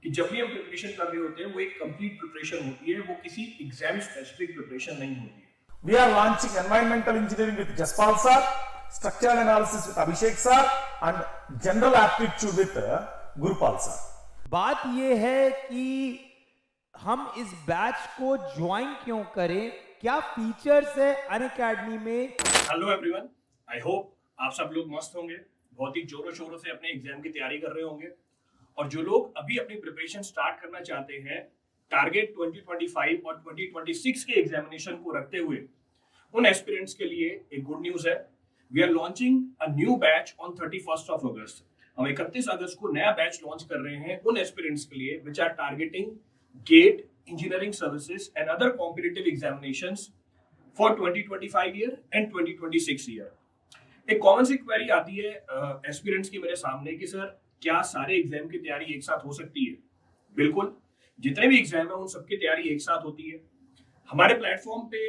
कि जब भी हम प्रिपरेशन कर रहे होते हैं वो एक कंप्लीट प्रिपरेशन होती है, वो किसी एग्जाम स्पेसिफिक प्रिपरेशन नहीं होती है। We are launching environmental engineering with Jaspal sir, structural analysis with Abhishek sir, and general aptitude with Gurupal sir. बात ये है कि हम इस बैच को ज्वाइन क्यों करें, क्या फीचर्स है अनअकैडमी में। हेलो एवरीवन, आई होप आप सब लोग मस्त होंगे, बहुत ही जोरों शोरों से अपने एग्जाम की तैयारी कर रहे होंगे। और जो लोग अभी अपनी प्रिपरेशन स्टार्ट करना चाहते हैं टारगेट 2025 और 2026 के एग्जामिनेशन को रखते हुए, उन एस्पिरेंट्स के लिए एक गुड न्यूज है। We are launching a new batch on 31st of August. हम 31 अगस्त को नया बैच लॉन्च कर रहे हैं उन एस्पिरेंट्स के लिए which are targeting GATE, engineering services and other competitive examinations for 2025 year and 2026 year. एक कॉमन सी क्वेरी आती है एस्पिरेंट्स की मेरे सामने कि सर क्या सारे एग्जाम की तैयारी एक साथ हो सकती है? बिल्कुल, जितने भी एग्जाम है उन सबकी तैयारी एक साथ होती है। हमारे प्लेटफॉर्म पे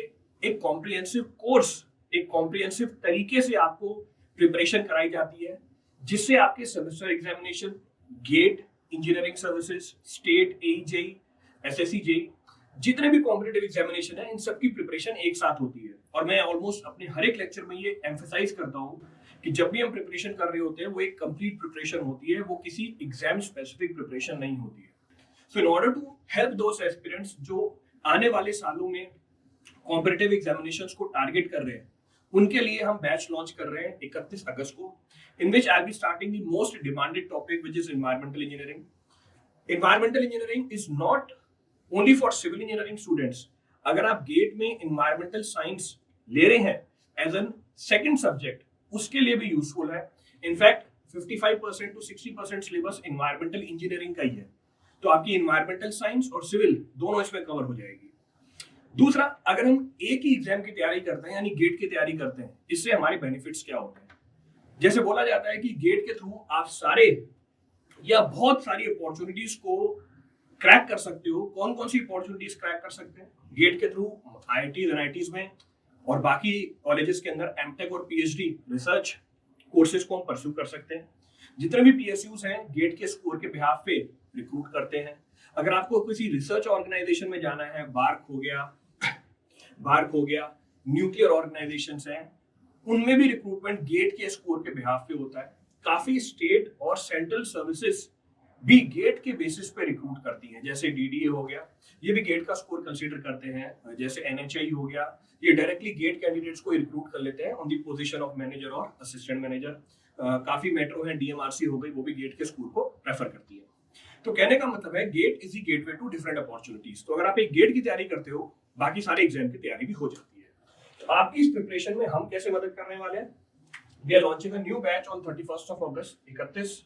एक कॉम्प्रिहेंसिव कोर्स, एक कॉम्प्रिहेंसिव तरीके से आपको प्रिपरेशन कराई जाती है, जिससे आपके semester examination, GATE, engineering services, state, AJE, SSC JE, जितने भी कॉम्पिटिटिव एग्जामिनेशन है, इन सबकी प्रिपरेशन एक साथ होती है। और मैं ऑलमोस्ट अपने हर एक लेक्चर में ये एम्फेसाइज करता हूँ कि जब भी हम प्रिपरेशन कर रहे होते हैं वो एक कंप्लीट प्रिपरेशन होती है, वो किसी एग्जाम स्पेसिफिक प्रिपरेशन नहीं होती है। So in order to help those aspirants जो आने वाले सालों में कॉम्पिटिटिव एग्जामिनेशंस को टारगेट कर रहे हैं, उनके लिए हम बैच लॉन्च कर रहे हैं 31 अगस्त को, in which I will be starting the most demanded topic which is environmental engineering. Environmental engineering is not only for civil engineering students. अगर आप गेट में एनवायरमेंटल साइंस ले रहे हैं एज एन सेकेंड सब्जेक्ट, उसके लिए भी यूजफुल है। In fact 55% to 60% syllabus environmental engineering का ही है, तो आपकी एनवायरमेंटल साइंस और सिविल दोनों इसमें कवर हो जाएगी। दूसरा, अगर हम एक ही एग्जाम की तैयारी करते हैं यानी गेट की तैयारी करते हैं, इससे हमारे बेनिफिट्स क्या होते हैं? जैसे बोला जाता है कि गेट के थ्रू आप सारे या बहुत सारी अपॉर्चुनिटीज को क्रैक कर सकते हो। कौन कौन सी अपॉर्चुनिटीज क्रैक कर सकते हैं गेट के थ्रू? आईआईटीज, एनआईटीज में और बाकी कॉलेजेस के अंदर एमटेक और पीएचडी रिसर्च कोर्सेज को हम परस्यू कर सकते हैं। जितने भी पीएसयूज हैं गेट के स्कोर के बिहाफ पे रिक्रूट करते हैं। अगर आपको किसी रिसर्च ऑर्गेनाइजेशन में जाना है, बार्क हो गया, न्यूक्लियर ऑर्गेनाइजेशंस हैं, उनमें भी रिक्रूटमेंट गेट के स्कोर के बिहाफ पे होता है। काफी स्टेट और सेंट्रल सर्विसेज भी गेट के बेसिस पे रिक्रूट करती हैं, जैसे डीडीए हो गया, ये भी गेट का स्कोर कंसीडर करते हैं। जैसे एनएचआई हो गया, ये डायरेक्टली गेट कैंडिडेट्स को रिक्रूट कर लेते हैं on the position of manager और असिस्टेंट मैनेजर। काफी मेट्रो है, डीएमआरसी हो गई, वो भी गेट के स्कोर को प्रेफर करती है। तो कहने का मतलब है GATE is the gateway to different opportunities. तो अगर आप एक गेट की तैयारी करते हो, बाकी सारे एग्जाम की तैयारी भी हो जाती है। तो आपकी इस प्रिपरेशन में हम कैसे मदद करने वाले हैं? We are launching a new batch on 31st of August. 31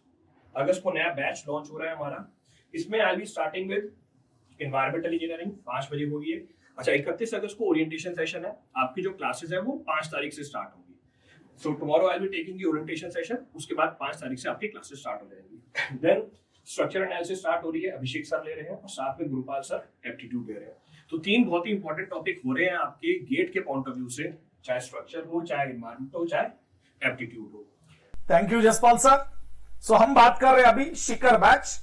अगस्त को नया बैच लॉन्च हो रहा है हमारा। इसमें I be starting with environmental engineering, 5 बजे होगी ये। अच्छा, 31 अगस्त को ओरिएंटेशन सेशन है। आपकी जो क्लासेस है वो 5 तारीख से स्टार्ट होगी। So tomorrow I will be taking the orientation session, उसके बाद 5 तारीख से आपकी क्लासेस स्टार्ट हो जाएंगी। देन स्ट्रक्चर एनालिसिस स्टार्ट हो रही है, अभिषेक सर ले रहे हैं और साथ में गुरुपाल सर एप्टीट्यूड ले रहे हैं। तो 3 बहुत ही इंपॉर्टेंट टॉपिक हो रहे हैं आपके गेट के पॉइंट ऑफ व्यू से, चाहे स्ट्रक्चर हो, चाहे एनवायरमेंट हो, चाहे एप्टीट्यूड हो। Thank you Jaspal sir. सो हम बात कर रहे हैं अभी Shikhar batch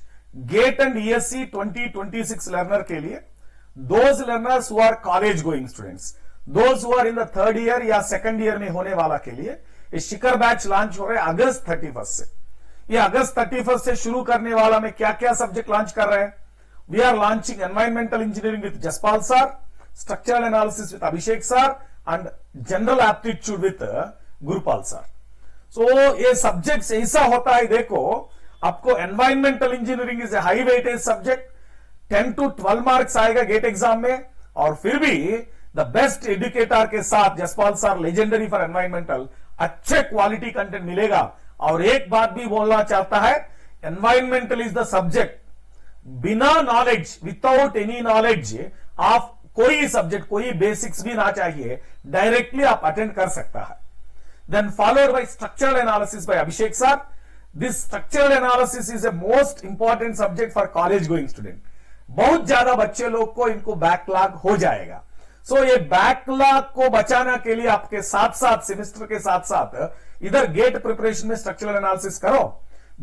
GATE and ESC 2026 learner के लिए। Those learners who are college going students, those who are in the 3rd year या 2nd ईयर में होने वाला के लिए ये शिखर बैच लॉन्च हो रहे हैं अगस्त 31 से। ये अगस्त 31 से शुरू करने वाला में क्या क्या सब्जेक्ट लॉन्च कर रहे हैं? We are launching environmental engineering with Jaspal sir, structural analysis with Abhishek sir and general aptitude with Gurupal sir. So ये सब्जेक्ट ऐसा होता है, देखो आपको environmental engineering is a high weightage subject, 10 to 12 marks आएगा गेट एग्जाम में। और फिर भी द बेस्ट एजुकेटर के साथ Jaspal sir legendary for environmental, अच्छे क्वालिटी कंटेंट मिलेगा। और एक बात भी बोलना चाहता है, एनवायरमेंटल इज द सब्जेक्ट बिना नॉलेज, विदाउट एनी नॉलेज आप कोई सब्जेक्ट, कोई बेसिक्स भी ना चाहिए, डायरेक्टली आप अटेंड कर सकता है। Then followed by structural analysis by Abhishek sir. This structural analysis is a most important subject for college going student. बहुत ज्यादा बच्चे लोग को इनको बैकलॉग हो जाएगा। सो ये बैकलॉग को बचाना के लिए आपके साथ साथ सेमेस्टर के साथ साथ इधर गेट प्रिपरेशन में स्ट्रक्चरल एनालिसिस करो।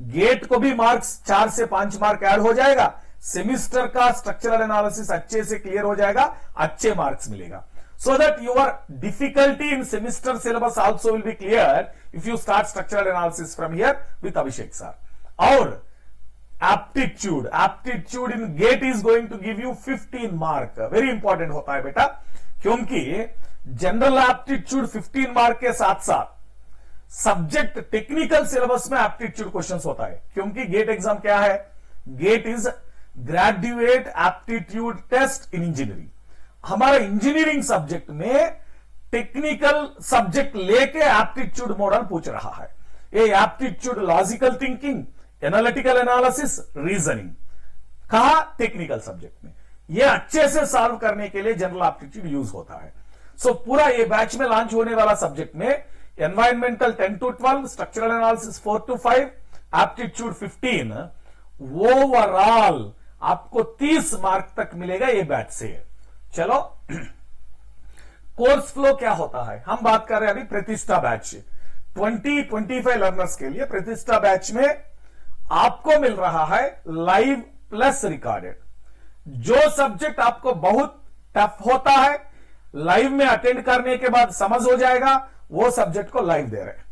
गेट को भी मार्क्स 4 से 5 मार्क ऐड हो जाएगा, सेमिस्टर का स्ट्रक्चरल एनालिसिस अच्छे से क्लियर हो जाएगा, अच्छे मार्क्स मिलेगा. So that your difficulty in semester syllabus also will be clear if you start structural analysis from here with Abhishek sir. और aptitude in GATE is going to give you 15 mark. Very important होता है बेटा, क्योंकि general aptitude 15 mark के साथ साथ subject technical syllabus में aptitude questions होता है. क्योंकि गेट एग्जाम क्या है? GATE is graduate aptitude test in engineering. हमारा इंजीनियरिंग सब्जेक्ट में टेक्निकल सब्जेक्ट लेके एप्टीट्यूड मॉडल पूछ रहा है. ये aptitude logical thinking, analytical analysis, reasoning कहा टेक्निकल सब्जेक्ट में. ये अच्छे से सॉल्व करने के लिए जनरल एप्टीट्यूड यूज होता है. सो पूरा ये बैच में लॉन्च होने वाला सब्जेक्ट में environmental 10 to 12, structural analysis 4 to 5, aptitude 15, overall आपको 30 मार्क तक मिलेगा ये बैच से. चलो कोर्स फ्लो क्या होता है, हम बात कर रहे हैं अभी प्रतिष्ठा बैच 20-25 लर्नर्स के लिए. प्रतिष्ठा बैच में आपको मिल रहा है लाइव प्लस रिकॉर्डेड. जो सब्जेक्ट आपको बहुत टफ होता है, लाइव में अटेंड करने के बाद समझ हो जाएगा, वो सब्जेक्ट को लाइव दे रहे हैं.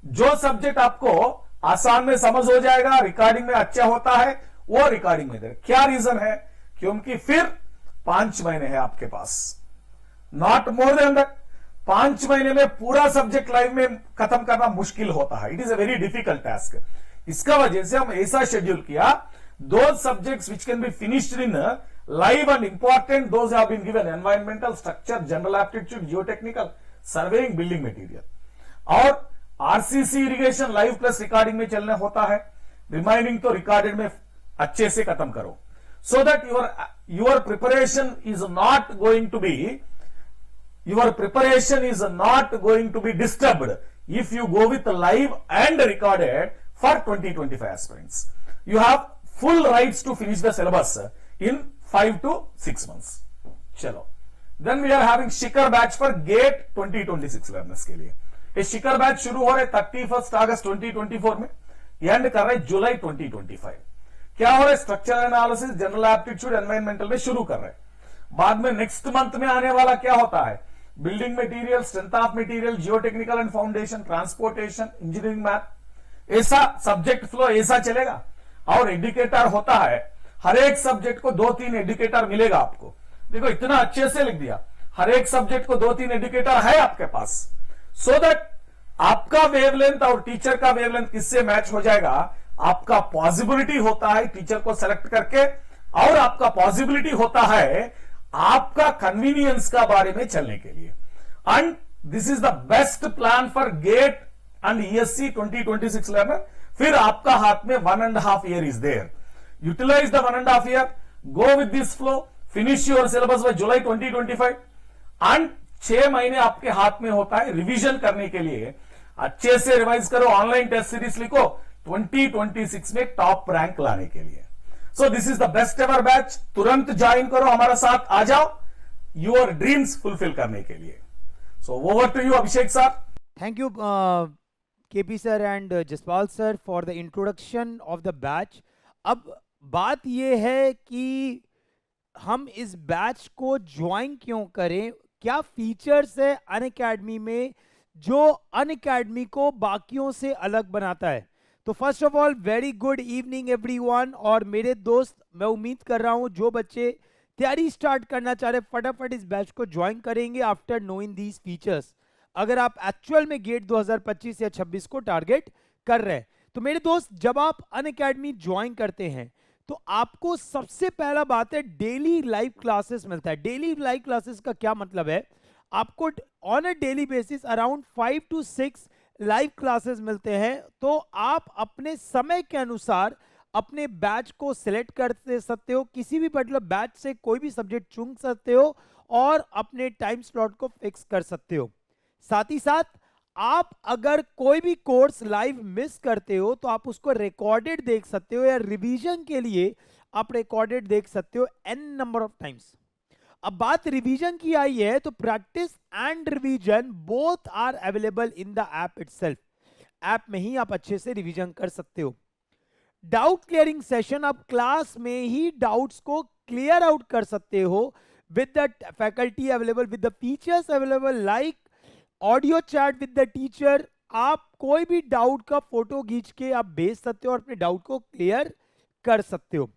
जो सब्जेक्ट आपको आसान में समझ हो जाएगा, रिकॉर्डिंग में अच्छा होता है, वो रिकॉर्डिंग में दे रहे. क्या रीजन है? क्योंकि फिर 5 महीने हैं आपके पास, नॉट मोर देन दैट. 5 महीने में पूरा सब्जेक्ट लाइव में खत्म करना मुश्किल होता है. It is a very difficult task. इसका वजह से हम ऐसा शेड्यूल किया, दो subjects which can be finished in live and important, those have been given environmental, structure, general aptitude, geotechnical, surveying, building material. और RCC irrigation live plus recording में चलना होता है. रिमाइंडिंग तो रिकॉर्डेड में अच्छे से खत्म करो, so that your preparation is not going to be disturbed if you go with live and recorded for 2025 aspirants. You have full rights to finish the syllabus in 5 to 6 months. चलो, then we are having Shikhar batch for GATE 2026 learners के लिए. ये शिखर batch शुरू हो रहे 31 अगस्त 2024 में, and कर रहे जुलाई 2025. क्या हो रहा है? Structural analysis, general aptitude, environmental में शुरू कर रहे हैं. बाद में नेक्स्ट मंथ में आने वाला क्या होता है? Building material, strength of material, geotechnical and foundation, transportation, engineering math, ऐसा सब्जेक्ट फ्लो ऐसा चलेगा. और एजुकेटर होता है, हर एक सब्जेक्ट को 2-3 एजुकेटर मिलेगा आपको. देखो इतना अच्छे से लिख दिया, हर एक सब्जेक्ट को 2-3 एजुकेटर है आपके पास, सो दैट आपका वेवलेंथ और टीचर का वेवलेंथ किससे मैच हो जाएगा. आपका पॉसिबिलिटी होता है टीचर को सेलेक्ट करके, और आपका पॉसिबिलिटी होता है आपका कन्वीनियंस का बारे में चलने के लिए. And this is the best plan for GATE and ESC 2026 learner. फिर आपका हाथ में 1.5 year is there. Utilise the 1.5 year, go with this flow, finish your syllabus by July 2025. And 6 महीने आपके हाथ में होता है रिवीजन करने के लिए. अच्छे से रिवाइज करो, ऑनलाइन टेस्ट सीरीज लिखो 2026 में टॉप रैंक लाने के लिए. So this is the best ever batch. तुरंत ज्वाइन करो, हमारा साथ आ जाओ योर ड्रीम्स फुलफिल करने के लिए. So over to you Abhishek sir. Thank you, KP sir and Jaspal sir for the introduction of the batch. अब बात ये है कि हम इस बैच को ज्वाइन क्यों करें, क्या फीचर्स है अनअकैडमी में जो अनअकैडमी को बाकियों से अलग बनाता है. तो first of all very good evening everyone. और मेरे दोस्त, मैं उम्मीद कर रहा हूं जो बच्चे तैयारी स्टार्ट करना चाह रहे फटाफट इस बैच को ज्वाइन करेंगे आफ्टर नोइंग दीज फीचर्स, अगर आप एक्चुअल में गेट 2025 या 26 को टारगेट कर रहे हैं. तो मेरे दोस्त, जब आप अनअकैडमी ज्वाइन करते हैं तो आपको सबसे पहला बात है डेली लाइव क्लासेस मिलता है. डेली लाइव क्लासेस का क्या मतलब है? आपको on a daily basis around 5 to 6 live classes मिलते हैं. तो आप अपने समय के अनुसार अपने बैच को सिलेक्ट कर सकते हो, किसी भी पर्टिकुलर बैच से कोई भी सब्जेक्ट चुन सकते हो और अपने टाइम स्लॉट को फिक्स कर सकते हो. साथ ही साथ आप अगर कोई भी कोर्स लाइव मिस करते हो तो आप उसको रिकॉर्डेड देख सकते हो, या रिवीजन के लिए आप रिकॉर्डेड देख सकते हो n नंबर ऑफ टाइम्स. अब बात रिवीजन की आई है तो practice and revision both are available in the app itself. App में ही आप अच्छे से रिवीजन कर सकते हो. डाउट क्लियरिंग सेशन, आप क्लास में ही डाउट्स को क्लियर आउट कर सकते हो with the faculty available, with the features available like audio chat with the teacher. आप कोई भी डाउट का फोटो खींच के आप भेज सकते हो और अपने डाउट को क्लियर कर सकते हो।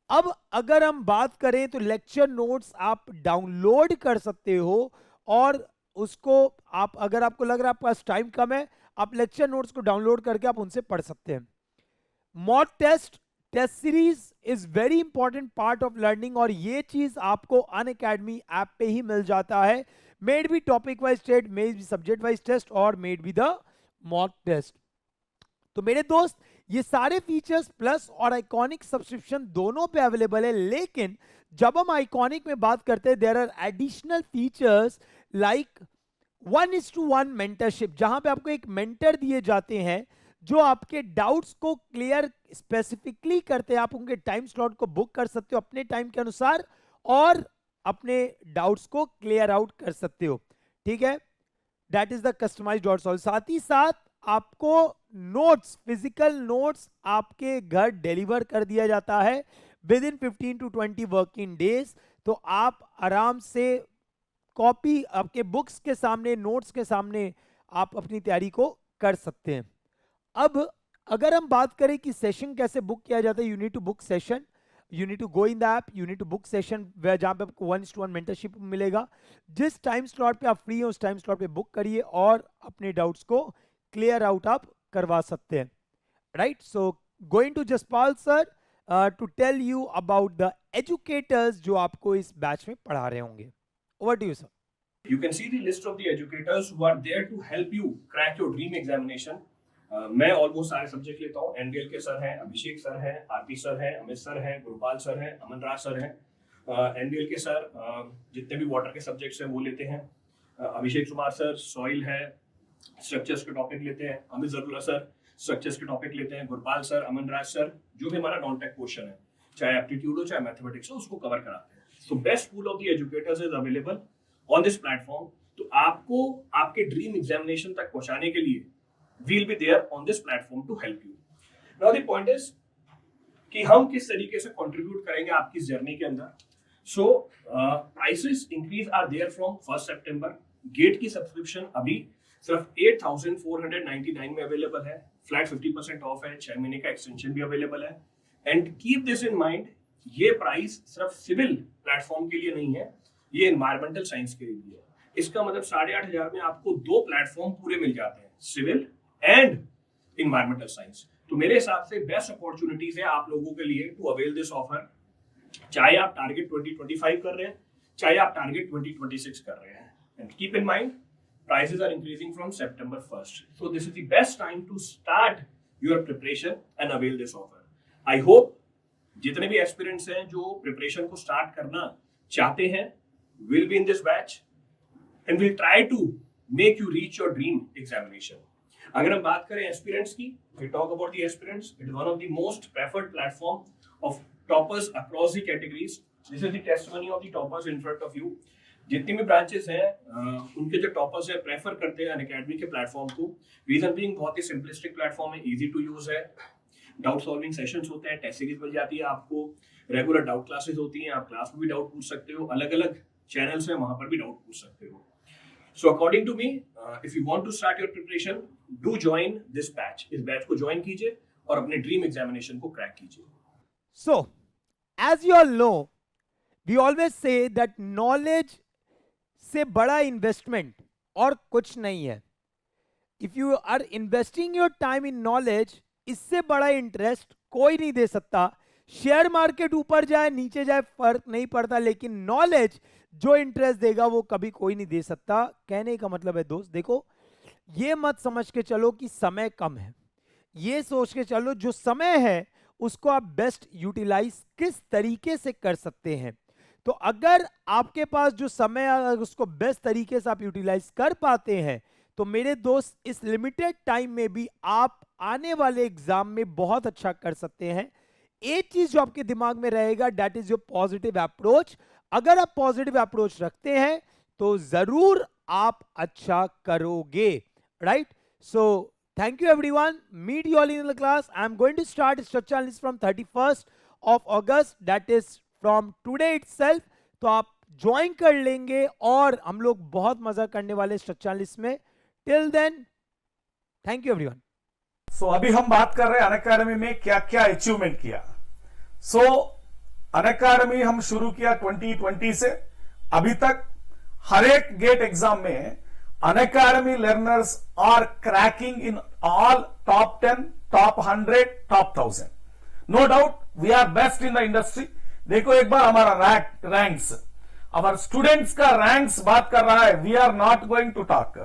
अब अगर हम बात करें तो लेक्चर नोट्स आप डाउनलोड कर सकते हो और उसको आप, अगर आपको लग रहा है आपके पास टाइम कम है, आप लेक्चर नोट्स को डाउनलोड करके आप उनसे पढ़ सकते हैं। Mock test, test series is very important part of learning, और ये चीज आपको अनअकैडमी ऐप पे ही मिल जाता है। Maybe topic wise test, maybe subject wise test और maybe the mock test. तो मेरे दोस्त, ये सारे फीचर्स प्लस और आइकॉनिक सब्सक्रिप्शन दोनों पे अवेलेबल है, लेकिन जब हम आइकॉनिक में बात करते हैं there are additional features like 1:1 mentorship, जहां पे आपको एक मेंटर दिए जाते हैं जो आपके डाउट्स को क्लियर स्पेसिफिकली करते हैं। आप उनके टाइम स्लॉट को बुक कर सकते हो अपने टाइम के अनुसार और अपने डाउट्स को क्लियर आउट कर सकते हो, ठीक है। That is the customised doubt solve. साथ ही साथ आपको नोट्स, फिजिकल नोट्स आपके घर डिलीवर कर दिया जाता है with in 15 to 20 working days. तो आप आराम से कॉपी आपके बुक्स के सामने, नोट्स के सामने आप अपनी तैयारी को कर सकते हैं। अब अगर हम बात करें कि सेशन कैसे बुक किया जाता है, you need to book session, you need to go in the app, you need to book session जहां पे आपको 1:1 मेंटरशिप मिलेगा। जिस टाइम स्लॉट पे आप फ्री हो उस टाइम स्लॉट पे बुक करिए और अपने डाउट्स को क्लियर आउट आप करवा सकते हैं, right. So going to Jaspal sir to tell you about the educators जो आपको इस बैच में पढ़ा रहे होंगे। Over to you sir. You can see the list of the educators who are there to help you crack your dream examination. मैं almost सारे subject लेता हूँ। एनडीएल के सर हैं, अभिषेक सर हैं, आरपी सर हैं, अमित सर हैं, गुरुपाल सर हैं, अमन राज सर हैं। एनडीएल के सर जितने भी वाटर के सब्जेक्ट्स हैं वो लेते हैं। अभिषेक कुमार सर सॉइल है, स्ट्रक्चर्स के टॉपिक लेते हैं। अमित जरूला सर स्ट्रक्चर्स के टॉपिक लेते हैं। गुरुपाल सर, अमन राज सर जो भी हमारा नॉन टेक पोर्शन है, चाहे एप्टीट्यूड हो चाहे मैथमेटिक्स हो, उसको कवर कराते हैं। So best pool of the educators is available on this platform. तो आपको आपके ड्रीम एग्जामिनेशन तक पहुंचाने के लिए we'll be there on this platform to help you. Now the point is कि हम किस तरीके से contribute करेंगे आपकी जर्नी के अंदर। So prices increase are there from 1st September. GATE की सब्सक्रिप्शन अभी सिर्फ 8,499 में अवेलेबल है। फ्लैट 50% ऑफ है, 6 महीने का एक्सटेंशन भी अवेलेबल है। And keep this in mind, ये प्राइस सिर्फ सिविल प्लेटफॉर्म के लिए नहीं है, ये एनवायरमेंटल साइंस के लिए है। इसका मतलब 8,500 में आपको 2 प्लेटफॉर्म पूरे मिल जाते हैं, सिविल एंड इन्वायरमेंटल साइंस। तो मेरे हिसाब से बेस्ट अपॉर्चुनिटीज है आप लोगों के लिए टू अवेल दिस ऑफर। चाहे आप टारगेट 2025 कर रहे हैं, चाहे आप टारगेट 2026 कर रहे हैं। And keep in mind, prices are increasing from September 1st, so this is the best time to start your preparation and avail this offer. I hope जितने भी एस्पिरेंट्स हैं जो प्रिपरेशन को स्टार्ट करना चाहते हैं will be in this batch and will try to make you reach your dream examination. अगर हम बात करें एस्पिरेंट्स की, we talk about the aspirants. It is one of the most preferred platform of toppers across the categories. This is the testimony of the toppers in front of you. जितनी भी branches हैं उनके जो toppers हैं prefer करते हैं Unacademy के platform को। रीजन बीइंग बहुत ही सिंपलिस्टिक प्लेटफॉर्म है, इजी टू यूज है, डाउट सॉल्विंग सेशंस होते हैं, टेस्ट सीरीज मिल जाती है आपको, रेगुलर डाउट क्लासेस होती हैं, आप क्लास में भी डाउट पूछ सकते हो, अलग अलग चैनल्स हैं वहां पर भी डाउट पूछ सकते हो। So according to me, if you want to start your preparation, do join this batch. इस बैच को ज्वाइन कीजिए और अपने ड्रीम एग्जामिनेशन को क्रैक कीजिए। So, as you all know, we always say that knowledge से बड़ा इन्वेस्टमेंट और कुछ नहीं है। If you are investing your time in knowledge, इससे बड़ा इंटरेस्ट कोई नहीं दे सकता। शेयर मार्केट ऊपर जाए नीचे जाए फर्क नहीं पड़ता, लेकिन नॉलेज जो इंटरेस्ट देगा वो कभी कोई नहीं दे सकता। कहने का मतलब है दोस्त, देखो ये मत समझ के चलो कि समय कम है, ये सोच के चलो जो समय है उसको आप बेस्ट यूटिलाइज किस तरीके से कर सकते हैं। तो अगर आपके पास जो समय है उसको बेस्ट तरीके से आप यूटिलाइज कर पाते हैं तो मेरे दोस्त इस लिमिटेड टाइम में भी आप आने वाले एग्जाम में बहुत अच्छा कर सकते हैं। एक चीज जो आपके दिमाग में रहेगा, that is your positive approach. अगर आप पॉजिटिव अप्रोच रखते हैं तो जरूर आप अच्छा करोगे, right. So Thank you everyone. Meet you all in the class. I'm going to start structure analysis from 31st of August. That is from today itself. तो आप ज्वाइन कर लेंगे और हम लोग बहुत मजा करने वाले स्ट्रक्चर एनालिसिस में. Till then, thank you everyone. So अभी हम बात कर रहे हैं अनअकैडमी में क्या क्या अचीवमेंट किया. सो अनअकैडमी हम शुरू किया 2020 से. अभी तक हर एक गेट एग्जाम में Unacademy learners are cracking in all top 10, top 100, top 1000. No doubt we are best in the industry. देखो एक बार हमारा रैंक्स, अवर स्टूडेंट्स का रैंक्स बात कर रहा है. We are not going to talk,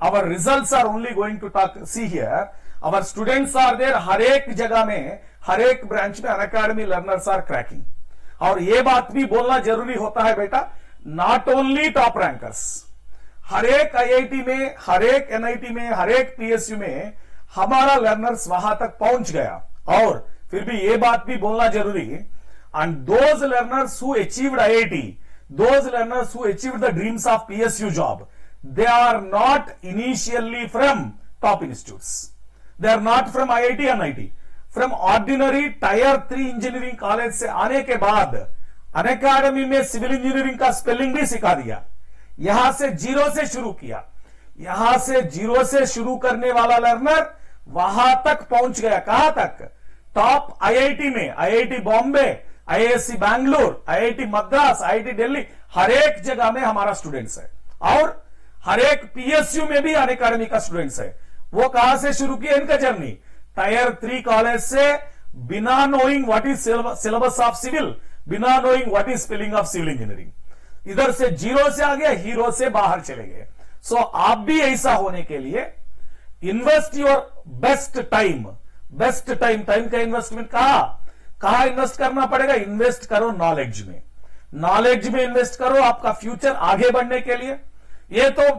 our results are only going to talk. See here, our students are there. हर एक जगह में, हर एक ब्रांच में अनअकैडमी लर्नर्स आर क्रैकिंग. और ये बात भी बोलना जरूरी होता है बेटा, नॉट ओनली टॉप रैंकर्स. हर एक आईआईटी में, हर एक एनआईटी में, हर एक पीएसयू में हमारा लर्नर्स वहां तक पहुंच गया. और फिर भी ये बात भी बोलना जरूरी है, and those learners who achieved IIT, those learners who achieved the dreams of PSU job, they are not initially from top institutes. They are not from IIT and NIT. From ordinary tier 3 engineering college से आने के बाद Unacademy में civil engineering का spelling भी सिखा दिया. यहां से जीरो से शुरू किया. यहां से जीरो से शुरू करने वाला लर्नर वहां तक पहुंच गया. कहां तक? टॉप आईआईटी में, IIT Bombay, IISc Bangalore, IIT Madras, IIT Delhi, हर एक जगह में हमारा स्टूडेंट्स है. और हर एक पीएसयू में भी अनअकैडमी का स्टूडेंट्स है. वो कहां से शुरू किया इनका जर्नी? टायर 3 कॉलेज से, बिना knowing what is syllabus of civil, बिना knowing what is spelling of civil engineering. इधर से जीरो से आ गया, हीरो से बाहर चले गए. सो आप भी ऐसा होने के लिए invest your best time. Best time, time का इन्वेस्टमेंट कहां इन्वेस्ट करना पड़ेगा? इन्वेस्ट करो नॉलेज में. नॉलेज में इन्वेस्ट करो आपका फ्यूचर आगे बढ़ने के लिए. ये तो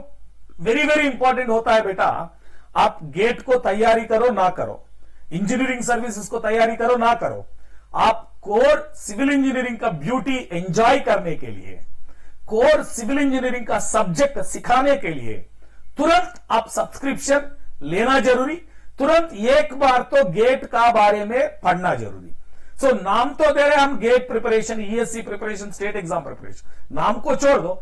वेरी वेरी इंपॉर्टेंट होता है बेटा. आप गेट को तैयारी करो ना करो, इंजीनियरिंग सर्विसेज को तैयारी करो ना करो, आप कोर सिविल इंजीनियरिंग का ब्यूटी एंजॉय करने के लिए, कोर सिविल इंजीनियरिंग का सब्जेक्ट सिखाने के लिए तुरंत आप सब्सक्रिप्शन लेना जरूरी. तुरंत एक बार तो गेट का बारे में पढ़ना जरूरी. सो नाम तो दे रहे हम GATE preparation, ESC preparation, state exam preparation. नाम को छोड़ दो.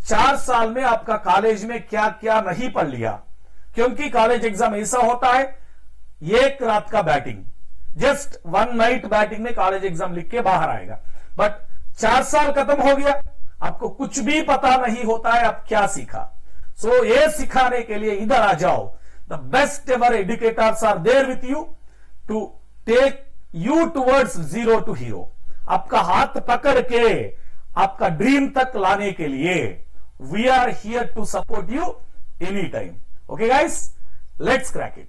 4 साल में आपका कॉलेज में क्या क्या नहीं पढ़ लिया. क्योंकि कॉलेज एग्जाम ऐसा होता है, एक रात का बैटिंग, जस्ट 1 नाइट बैटिंग में कॉलेज एग्जाम लिख के बाहर आएगा. बट 4 साल खत्म हो गया, आपको कुछ भी पता नहीं होता है आप क्या सीखा. सो ये सिखाने के लिए इधर आ जाओ. The best ever educators are there with you to take you towards zero to hero. आपका हाथ पकड़ के आपका ड्रीम तक लाने के लिए we are here to support you anytime. Okay guys, let's crack it.